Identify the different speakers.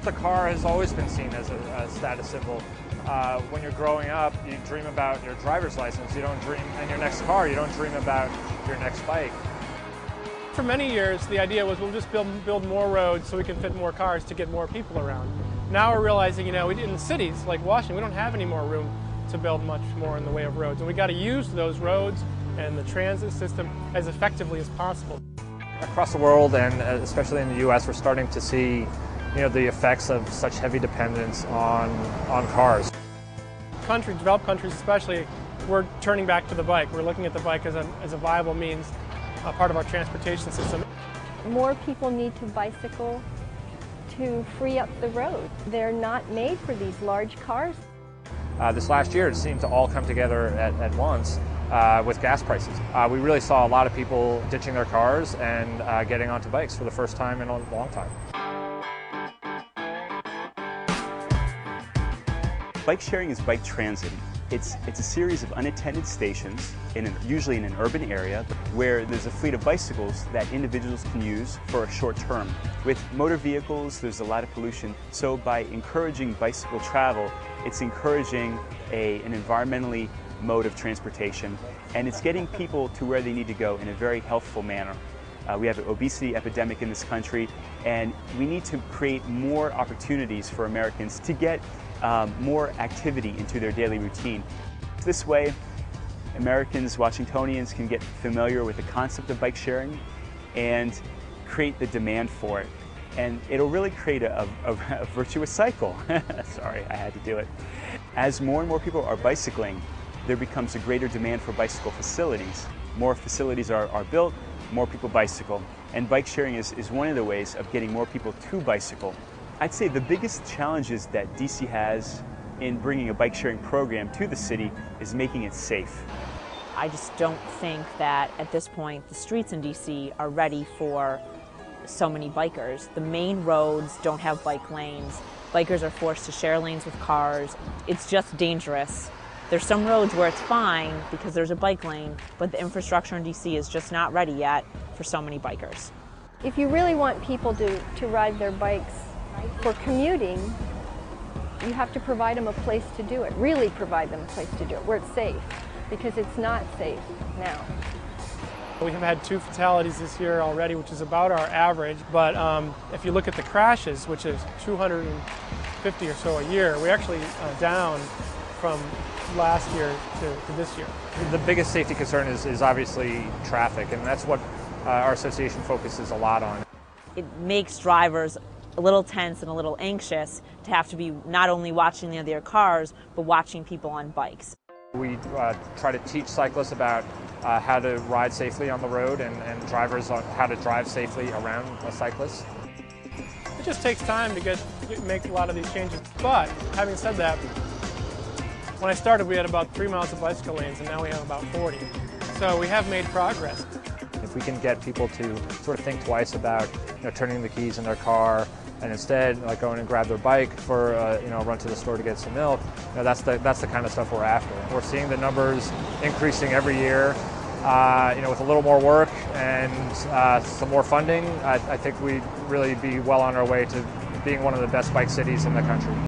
Speaker 1: The car has always been seen as a status symbol. When you're growing up, you dream about your driver's license. You don't dream, and your next car, you don't dream about your next bike.
Speaker 2: For many years, the idea was we'll just build more roads so we can fit more cars to get more people around. Now we're realizing, in cities like Washington, we don't have any more room to build much more in the way of roads. And we got to use those roads and the transit system as effectively as possible.
Speaker 1: Across the world, and especially in the U.S., we're starting to see the effects of such heavy dependence on cars.
Speaker 2: Developed countries especially, we're turning back to the bike. We're looking at the bike as a viable means, a part of our transportation system.
Speaker 3: More people need to bicycle to free up the road. They're not made for these large cars.
Speaker 1: This last year, it seemed to all come together at once with gas prices. We really saw a lot of people ditching their cars and getting onto bikes for the first time in a long time.
Speaker 4: Bike sharing is bike transit. It's a series of unattended stations, usually in an urban area, where there's a fleet of bicycles that individuals can use for a short term. With motor vehicles, there's a lot of pollution, so by encouraging bicycle travel, it's encouraging an environmentally mode of transportation, and it's getting people to where they need to go in a very healthful manner. We have an obesity epidemic in this country, and we need to create more opportunities for Americans to get more activity into their daily routine. This way, Americans, Washingtonians can get familiar with the concept of bike sharing and create the demand for it. And it'll really create a virtuous cycle. Sorry, I had to do it. As more and more people are bicycling, there becomes a greater demand for bicycle facilities. More facilities are built, more people bicycle. And bike sharing is one of the ways of getting more people to bicycle. I'd say the biggest challenges that DC has in bringing a bike sharing program to the city is making it safe.
Speaker 5: I just don't think that at this point the streets in DC are ready for so many bikers. The main roads don't have bike lanes. Bikers are forced to share lanes with cars. It's just dangerous. There's some roads where it's fine because there's a bike lane, but the infrastructure in DC is just not ready yet for so many bikers.
Speaker 3: If you really want people to ride their bikes for commuting, you have to provide them a place to do it, really provide them a place to do it, where it's safe, because it's not safe now.
Speaker 2: We have had 2 fatalities this year already, which is about our average, but if you look at the crashes, which is 250 or so a year, we're actually down from last year to this year.
Speaker 1: The biggest safety concern is obviously traffic, and that's what our association focuses a lot on.
Speaker 5: It makes drivers a little tense and a little anxious to have to be not only watching their cars, but watching people on bikes.
Speaker 1: We try to teach cyclists about how to ride safely on the road and drivers on how to drive safely around a cyclist.
Speaker 2: It just takes time to make a lot of these changes. But having said that, when I started we had about 3 miles of bicycle lanes, and now we have about 40. So we have made progress.
Speaker 1: If we can get people to sort of think twice about turning the keys in their car and instead going and grab their bike for a run to the store to get some milk, that's the kind of stuff we're after. We're seeing the numbers increasing every year. With a little more work and some more funding, I think we'd really be well on our way to being one of the best bike cities in the country.